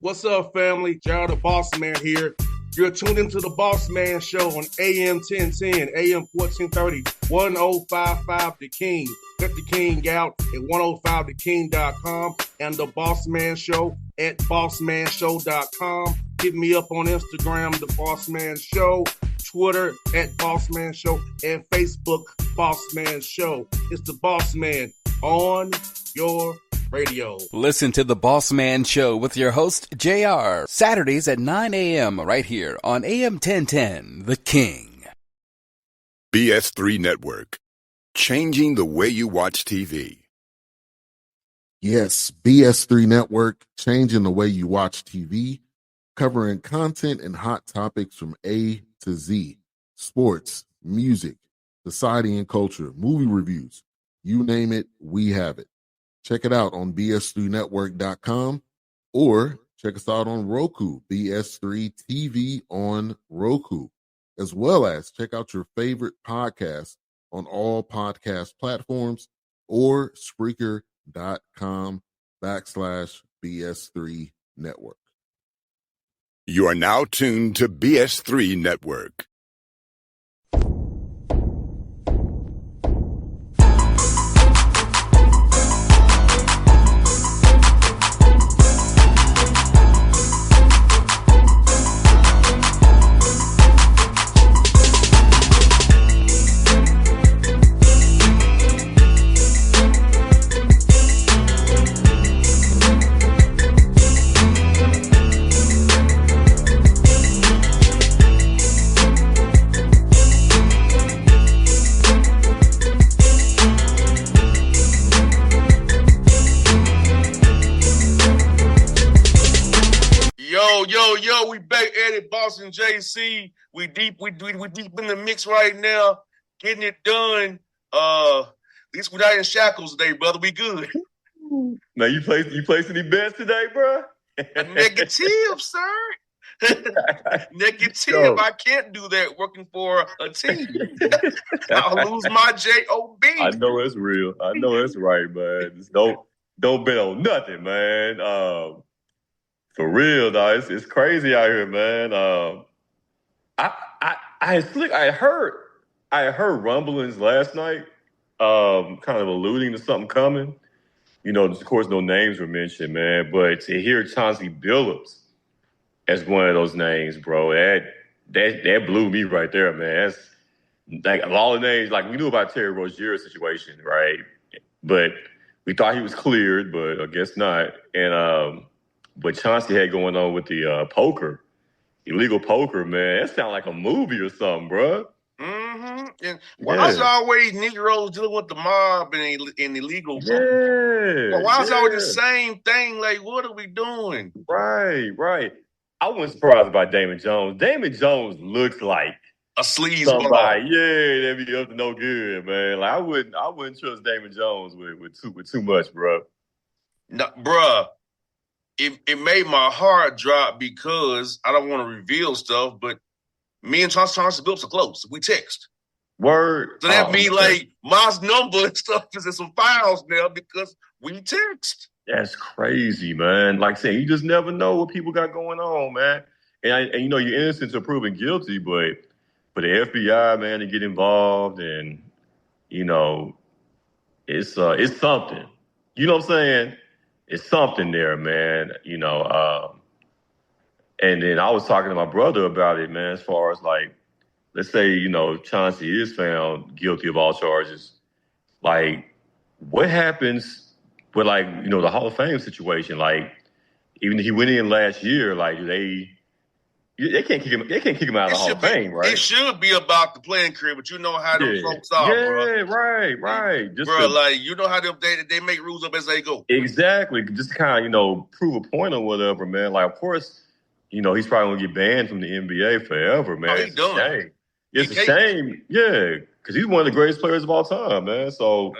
What's up, family? Gerald the Bossman here. You're tuned into the Bossman Show on AM 1010, AM 1430, 1055 The King. Let the King out at 105theking.com and the Bossman Show at bossmanshow.com. Hit me up on Instagram, The Bossman Show, Twitter at Bossman Show, and Facebook, Bossman Show. It's the Bossman on your radio. Listen to the Bossman Show with your host, JR, Saturdays at 9 a.m. right here on AM 1010, The King. BS3 Network, changing the way you watch TV. Yes, BS3 Network, changing the way you watch TV, covering content and hot topics from A to Z, sports, music, society and culture, movie reviews, you name it, we have it. Check it out on bs3network.com or check us out on Roku, BS3 TV on Roku, as well as check out your favorite podcast on all podcast platforms or Spreaker.com/BS3 Network. You are now tuned to BS3 Network. Yo, we back at it, Boston JC. We deep in the mix right now, getting it done. At least we're not in shackles today, brother. We good. Now you placed any bets today, bro? Negative, sir. Negative. Yo. I can't do that working for a team. I'll lose my JOB. I know it's real. I know it's right, man. Just don't bet on nothing, man. For real, dog. It's crazy out here, man. I heard rumblings last night, kind of alluding to something coming. You know, of course, no names were mentioned, man. But to hear Chauncey Billups as one of those names, bro, that blew me right there, man. That's like of all the names, like we knew about Terry Rozier's situation, right? But we thought he was cleared, but I guess not. And what Chauncey had going on with the illegal poker, man, that sounded like a movie or something, bro. Mm-hmm. And why is always Negroes dealing with the mob and illegal poker? Yeah. Why is always the same thing? Like, what are we doing? Right. I wasn't surprised about Damon Jones. Damon Jones looks like a sleazeball. Somebody, that be up to no good, man. Like I wouldn't trust Damon Jones with too much, bro. No, bruh. It made my heart drop because I don't want to reveal stuff, but me and Chauncey Billups are close. We text. Word. So that means like my number and stuff is in some files now because we text. That's crazy, man. Like I said, you just never know what people got going on, man. And you know you're innocent until proven guilty, but for the FBI, man, to get involved and you know, it's something. You know what I'm saying? It's something there, man, you know. And then I was talking to my brother about it, man, as far as like, let's say, you know, Chauncey is found guilty of all charges. Like, what happens with like, you know, the Hall of Fame situation? Like, even if he went in last year, like, they can't kick him. They can't kick him out of the Hall of Fame, right? It should be about the playing career, but you know how them folks are, bro. Yeah, right. Just like you know how they make rules up as they go. Exactly, just to kind of, you know, prove a point or whatever, man. Like, of course, you know, he's probably gonna get banned from the NBA forever, man. He's done. It's a shame, because he's one of the greatest players of all time, man. So.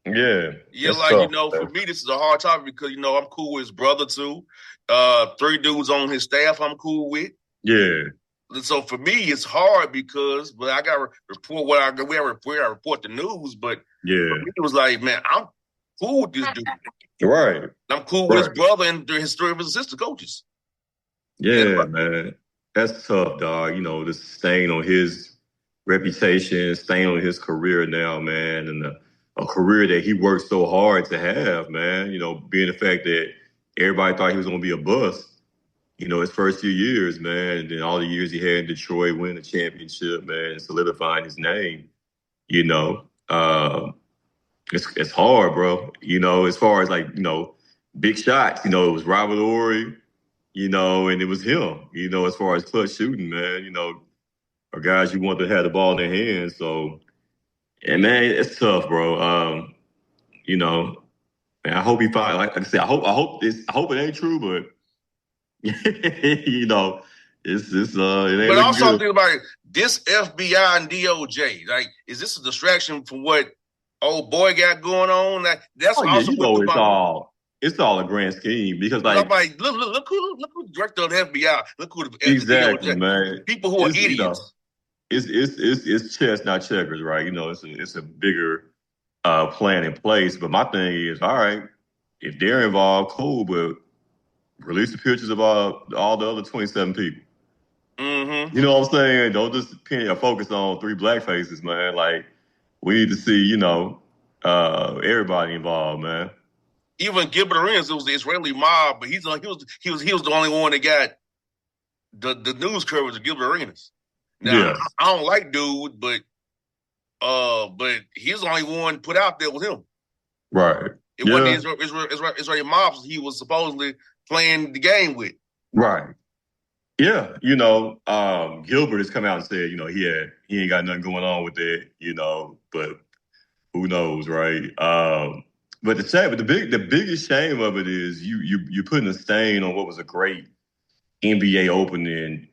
Yeah, like tough, you know, man. For me, this is a hard topic because you know I'm cool with his brother too. 3 dudes on his staff I'm cool with. Yeah. So for me, it's hard because, but I got to report what I report the news. But for me, it was like, man, I'm cool with this dude. Right. I'm cool with his brother and his three of his assistant coaches. Yeah, man. That's tough, dog. Just staying on his reputation, staying on his career now, man, and a career that he worked so hard to have, man. Being the fact that everybody thought he was going to be a bust, his first few years, man, and then all the years he had in Detroit, winning the championship, man, and solidifying his name, you know. It's hard, bro. As far as big shots, it was Robert Ory, and it was him, as far as clutch shooting, man, or guys you want to have the ball in their hands. So, and man, it's tough, bro. And I hope he find, like I said, I hope it ain't true, but it ain't But also good. think about it, this FBI and DOJ, like, is this a distraction from what old boy got going on? Like, that's also it's all a grand scheme because look who the director of the FBI, look who the exactly, DOJ, man. people who are idiots. It's chess, not checkers, right? It's a bigger plan in place. But my thing is, all right, if they're involved, cool, but release the pictures of all the other 27 people. Mm-hmm. You know what I'm saying? Don't just pin your focus on 3 black faces, man. Like, we need to see, everybody involved, man. Even Gilbert Arenas, it was the Israeli mob, but he was the only one that got the news coverage of Gilbert Arenas. Now, I don't like dude, but he's the only one put out there with him. Right. It wasn't the Israeli mobs he was supposedly playing the game with. Right. Yeah. Gilbert has come out and said, he ain't got nothing going on with it, but who knows, right? But the biggest shame of it is you're putting a stain on what was a great NBA opening,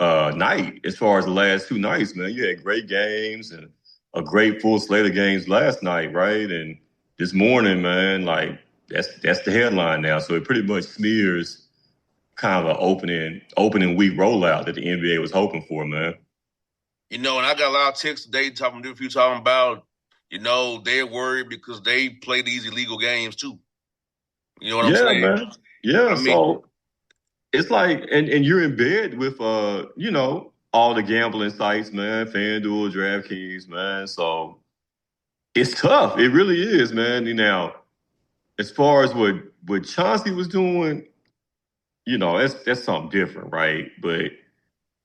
night as far as the last 2 nights, man. You had great games and a great full slate of games last night, right? And this morning, man, like that's the headline now. So it pretty much smears kind of an opening week rollout that the NBA was hoping for, man. And I got a lot of texts today talking about, they're worried because they play these illegal games too. You know what I'm saying? Man. Yeah, so it's like, and you're in bed with, all the gambling sites, man, FanDuel, DraftKings, man. So it's tough. It really is, man. Now, as far as what Chauncey was doing, that's something different, right? But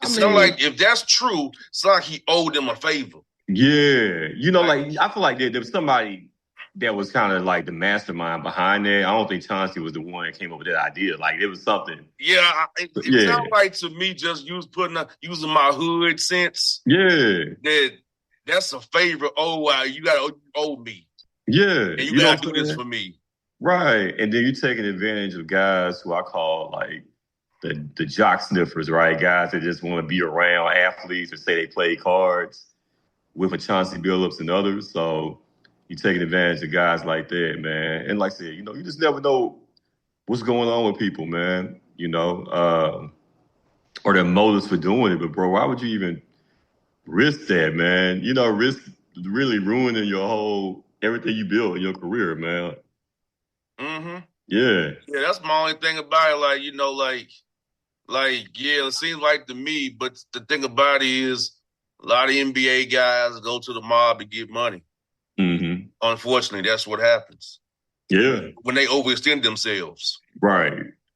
it's like, if that's true, it's like he owed them a favor. Yeah. I feel like there was somebody that was kind of like the mastermind behind that. I don't think Chauncey was the one that came up with that idea. Like, it was something. Yeah, it sounds like to me just using my hood sense. Yeah. That's a favor. Oh, wow, you got to owe me. Yeah. And you got to do this for me. Right. And then you're taking advantage of guys who I call like the jock sniffers, right? Guys that just want to be around athletes or say they play cards with a Chauncey Billups and others. So you're taking advantage of guys like that, man. And like I said, you just never know what's going on with people, man, or their motives for doing it. But, bro, why would you even risk that, man? Risk really ruining everything you built in your career, man. Mm-hmm. Yeah. Yeah, that's my only thing about it. Yeah, it seems like to me, but the thing about it is a lot of NBA guys go to the mob to get money. Mm-hmm. Unfortunately, that's what happens. Yeah. When they overextend themselves. Right.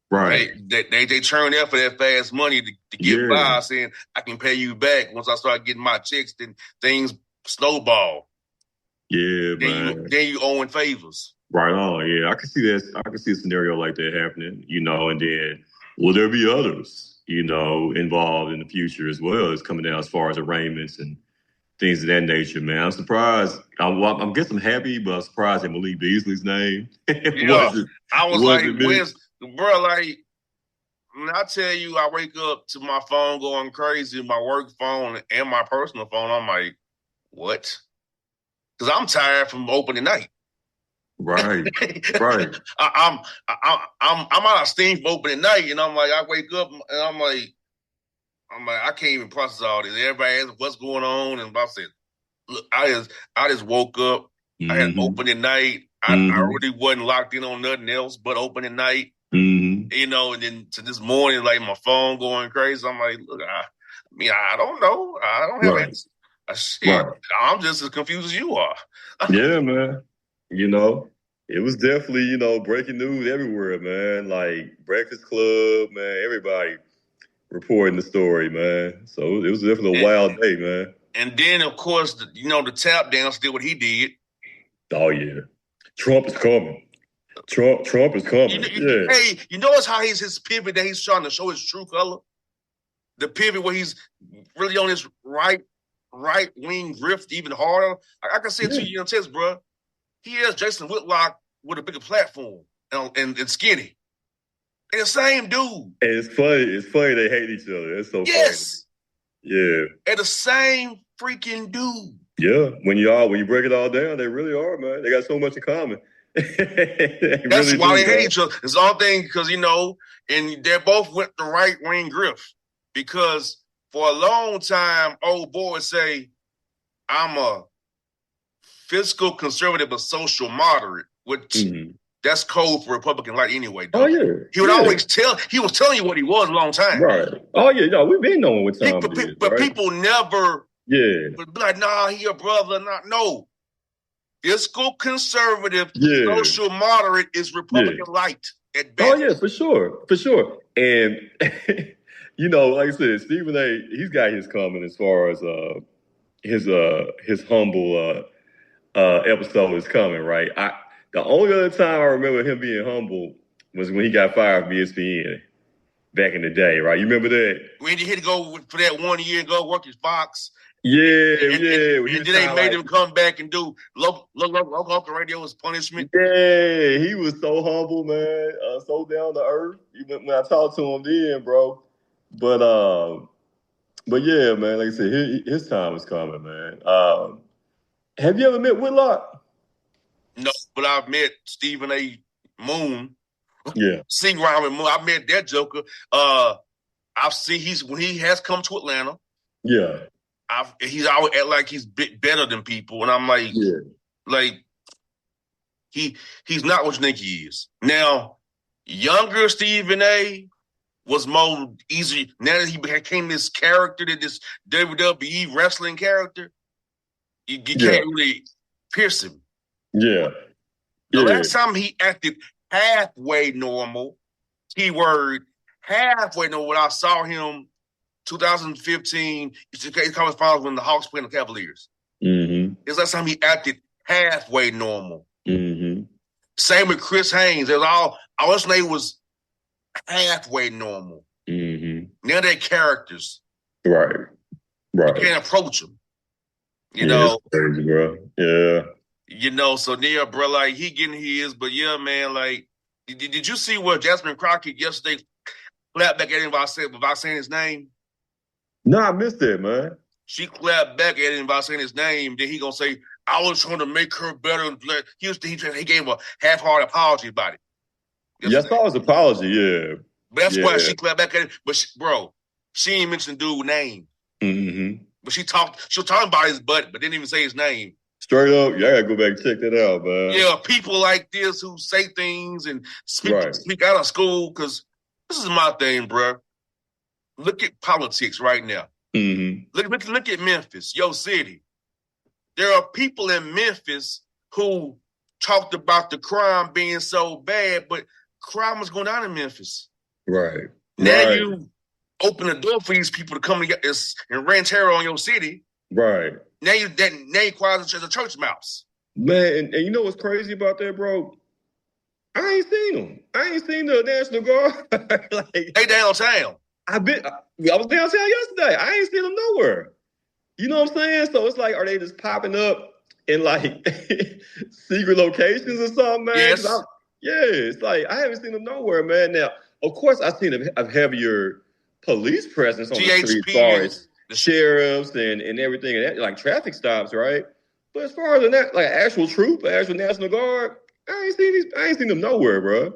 They turn there for that fast money to get by, saying, I can pay you back. Once I start getting my checks, then things snowball. Yeah, man. Then you owing favors. Right on. Yeah, I can see that. I can see a scenario like that happening, and then will there be others, involved in the future as well as coming down as far as arraignments and things of that nature, man. I'm surprised. I guess I'm happy, but I'm surprised at Malik Beasley's name. I was like, bro, like, when I tell you I wake up to my phone going crazy, my work phone and my personal phone, I'm like, what? Because I'm tired from opening night. Right. I'm out of steam from opening night, and I'm like, I wake up and I'm like, I can't even process all this. Everybody asks what's going on, and I said, look, I just woke up. Mm-hmm. I had opening night. I really wasn't locked in on nothing else but open at night. Mm-hmm. You know, and then to this morning, like my phone going crazy. I'm like, look, I don't know. I don't have answers. Shit, I'm just as confused as you are. Yeah, man. You know, it was definitely, breaking news everywhere, man. Like Breakfast Club, man, everybody reporting the story, man. So it was definitely a wild day, man. And then, of course, the tap dance did what he did. Oh, yeah. Trump is coming. Trump is coming. Hey, you notice how his pivot that he's trying to show his true color? The pivot where he's really on his right wing grift even harder. I can say it to you in text, bro. He has Jason Whitlock with a bigger platform and skinny. They're the same dude. And it's funny they hate each other. It's so funny. Yeah. They're the same freaking dude. Yeah. When you break it all down, they really are, man. They got so much in common. That's why they hate each other. It's all thing because, and they both went the right wing grift. Because for a long time, old boys say, I'm a fiscal conservative, but social moderate, which that's code for Republican light anyway. Though. Oh, yeah. He would always he was telling you what he was a long time. Right. Oh, yeah. No, we've been knowing what Tom is. But people never would be like, nah, he a brother. No. Fiscal conservative, social moderate is Republican light at best. Oh, yeah, for sure. For sure. And, like I said, Stephen A., he's got his comment as far as his humble episode is coming, right? The only other time I remember him being humble was when he got fired from ESPN back in the day, right? You remember that? When he had to go for that 1 year and go work his Fox. Yeah. And then they made him come back and do local radio as punishment. Yeah, he was so humble, man. So down to earth. Even when I talked to him then, bro. But yeah, man, like I said, his time is coming, man. Have you ever met Whitlock? No, but I've met Stephen A. Moon. Yeah. Sing around with Moon. I met that joker. I've seen when he has come to Atlanta. Yeah. He's always act like he's better than people. And I'm like, he's not what you think he is. Now, younger Stephen A. was more easy. Now that he became this character, this WWE wrestling character, you can't really pierce him. Yeah. The last time he acted halfway normal, keyword halfway normal, when I saw him 2015, it's college finals when the Hawks played the Cavaliers. Mm-hmm. It's last time he acted halfway normal. Mm-hmm. Same with Chris Haynes. All his name was halfway normal. Mm-hmm. Now they're characters. Right. You can't approach them. You know? It's crazy, bro. Yeah. So yeah, bro, like he getting his, but yeah, man, like, did you see what Jasmine Crockett yesterday clapped back at him without saying his name? No, I missed that, man. She clapped back at him without saying his name. Then he gonna say, I was trying to make her better. He gave a half-hearted apology about it. Yeah, I saw his apology, yeah. But that's why she clapped back at him. But she ain't mentioned the dude's name. Mm-hmm. But she was talking about his butt, but didn't even say his name. Straight up, yeah, I gotta go back and check that out, man. Yeah, people like this who say things and speak out of school, because this is my thing, bro. Look at politics right now. Mm-hmm. Look at Memphis, your city. There are people in Memphis who talked about the crime being so bad, but crime was going down in Memphis. Right. Now you open the door for these people to come together and rent terror on your city. Right. Now you quiet as a church mouse. Man, and you know what's crazy about that, bro? I ain't seen them. I ain't seen the National Guard. They downtown. I was downtown yesterday. I ain't seen them nowhere. You know what I'm saying? So it's like, are they just popping up in like secret locations or something, man? Yes. It's like I haven't seen them nowhere, man. Now, of course, I've seen a heavier police presence on the street as far as the sheriffs and everything, and like traffic stops, right? But as far as like actual troop, actual National Guard, I ain't seen them nowhere, bro.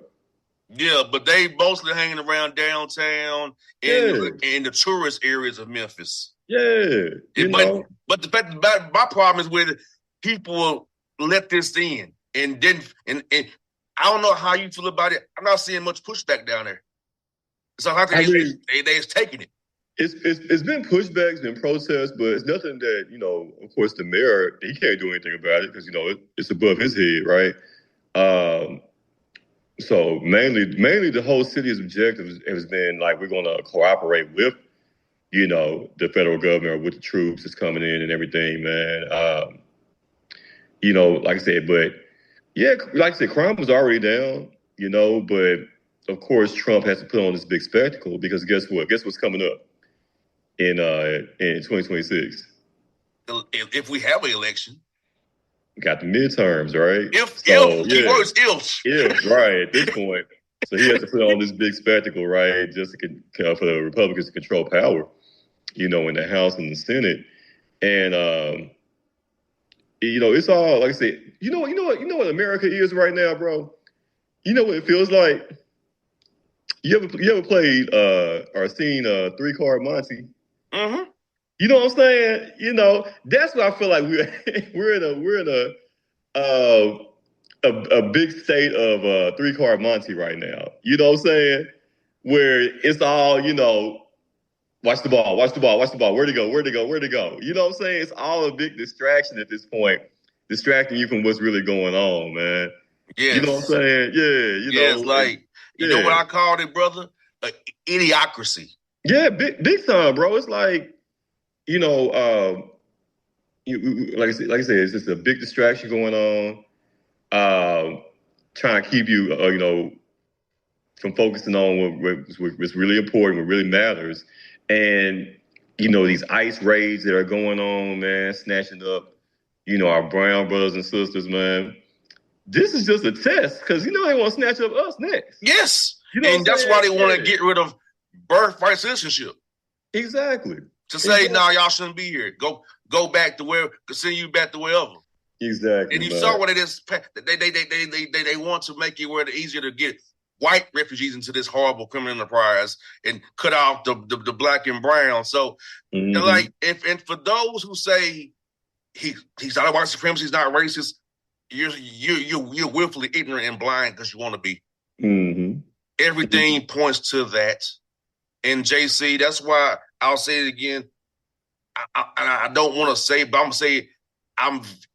Yeah, but they mostly hanging around downtown in the tourist areas of Memphis. Yeah, but my problem is with people let this in. and I don't know how you feel about it. I'm not seeing much pushback down there. So I think they's taking it. It's been pushback, it's been protests, but it's nothing that, of course, the mayor, he can't do anything about it because, it's above his head, right? So mainly the whole city's objective has been like, we're going to cooperate with, the federal government or with the troops that's coming in and everything, man. Like I said, but yeah, like I said, crime was already down, but of course Trump has to put on this big spectacle because guess what? Guess what's coming up in 2026? If we have an election. Got the midterms, right? If, right, at this point. So he has to put on this big spectacle, right, just for the Republicans to control power, in the House and the Senate. And, it's all, like I said, you know what America is right now, bro? You know what it feels like? You ever played or seen Three Card Monte? Mm-hmm. You know what I'm saying? That's what I feel like we're in a big state of Three Card Monte right now. You know what I'm saying? Where it's all, watch the ball, where'd it go? You know what I'm saying? It's all a big distraction at this point, distracting you from what's really going on, man. Yes. You know what I'm saying? Yeah, you know what I called it, brother? Idiocracy. Yeah, big time, bro. It's like, like I said, it's just a big distraction going on. Trying to keep you, from focusing on what's really important, what really matters. And, these ICE raids that are going on, man, snatching up, our brown brothers and sisters, man. This is just a test because, they want to snatch up us next. Yes. And that's why they want to get rid of birthright citizenship. Exactly. To say, no, y'all shouldn't be here. Go back to where, send you back to wherever. Exactly. And you saw what it is. They want to make it where it's easier to get white refugees into this horrible criminal enterprise and cut off the black and brown. So, and for those who say he's not a white supremacist, he's not racist, you're willfully ignorant and blind because you want to be. Mm-hmm. Everything points to that. And JC, that's why I'll say it again. I don't want to say, but I'm gonna say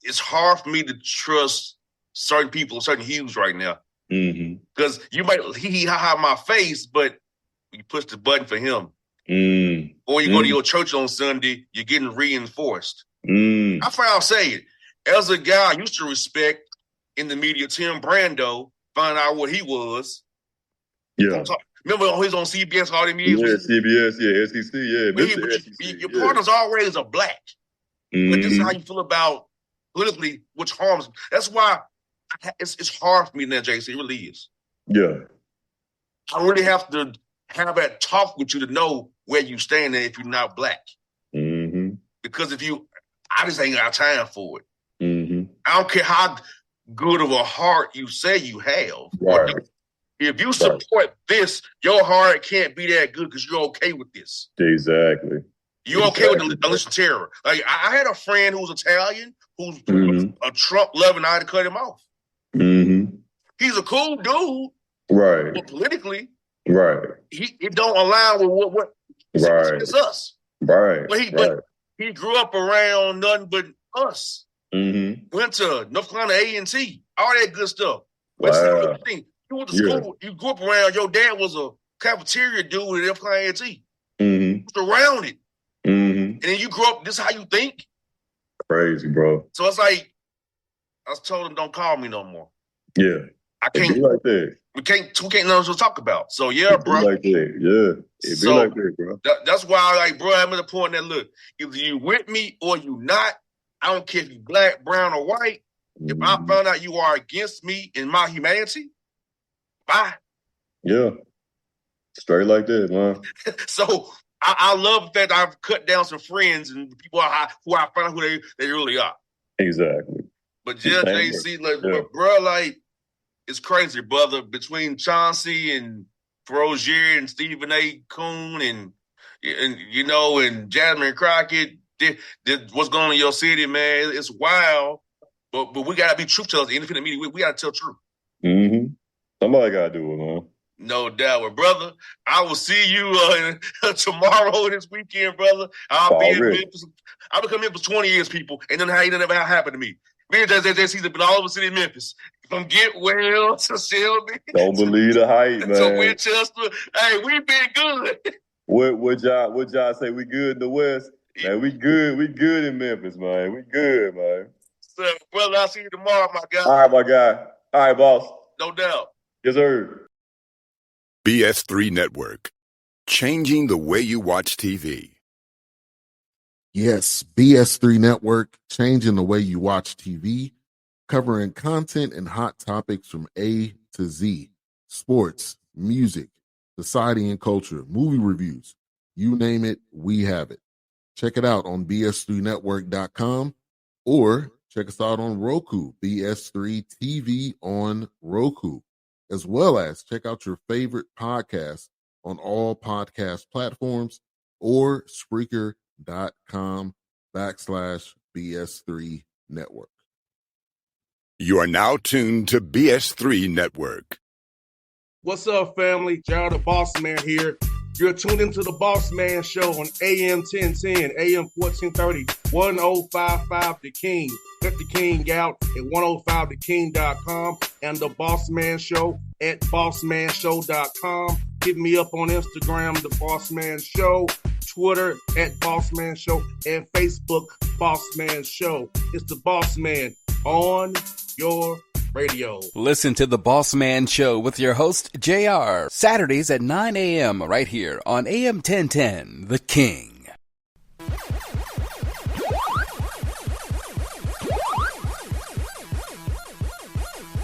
it's hard for me to trust certain people, certain hues right now. Because you might hee-hee-ha-ha my face, but you push the button for him. Or you go to your church on Sunday, you're getting reinforced. That's why I'll say it. As a guy I used to respect in the media, Tim Brando, find out what he was. Yeah. Remember he was on CBS all them years? Yeah, CBS, yeah, SEC, yeah. Your partner's always a black. But this is how you feel about politically, which harms. That's why it's hard for me now, JC. It really is. Yeah. I really have to have that talk with you to know where you stand if you're not black. Because I just ain't got time for it. I don't care how good of a heart you say you have. Right. If you support this, your heart can't be that good because you're okay with this. Exactly. You're okay with the illicit terror. Like I had a friend who was Italian, who's a Trump lover, and I had to cut him off. He's a cool dude, right? But politically, right, he don't align with what it's us, right? But he grew up around nothing but us. Went to North Carolina A&T, all that good stuff. But wow. You went to school, you grew up around, your dad was a cafeteria dude at North Carolina A&T. You was around it. And then you grew up, this is how you think? Crazy, bro. So it's like, I told him, don't call me no more. Yeah. I can't. It be like that. We can't know what to talk about. So yeah, it bro. Be like that. Yeah. It be like that, bro. That's why, bro, I'm at the point that, look, either you with me or you not. I don't care if you black, brown, or white. If I found out you are against me and my humanity, bye. Yeah. Straight like that, man. So I love that I've cut down some friends and people who I found out who they really are. Exactly. But just JC, bro, like, it's crazy, brother. Between Chauncey and Frozier and Stephen A. Coon and Jasmine Crockett, what's going on in your city, man? It's wild. But we gotta be truth tellers. The independent media, we gotta tell truth. Mm-hmm. Somebody gotta do it, man. No doubt. Well, brother, I will see you tomorrow this weekend, brother. I'll be in Memphis. I've been coming Memphis 20 years, people, and then how never happened to me. Me and Jay season been all over the city of Memphis. From Get Well to Shelby. Don't believe the hype, man. To Winchester. Hey, we've been good. What y'all say? We good in the West? Man, we good. We good in Memphis, man. We good, man. So, brother, I'll see you tomorrow, my guy. All right, my guy. All right, boss. No doubt. Yes, sir. BS3 Network. Changing the way you watch TV. Yes, BS3 Network, changing the way you watch TV, covering content and hot topics from A to Z, sports, music, society and culture, movie reviews, you name it, we have it. Check it out on bs3network.com or check us out on Roku, BS3 TV on Roku, as well as check out your favorite podcast on all podcast platforms or Spreaker.com/BS3 Network. You are now tuned to BS3 Network. What's up, family? Gerald the Bossman here. You're tuned into the Bossman Show on AM 1010, AM 1430, 1055 The King. Let the King out at 105theking.com and the Bossman Show at bossmanshow.com. Hit me up on Instagram, The Bossman Show, Twitter at Bossman Show, and Facebook, Bossman Show. It's the Bossman on your radio. Listen to The Bossman Show with your host, JR, Saturdays at 9 a.m. right here on AM 1010, The King.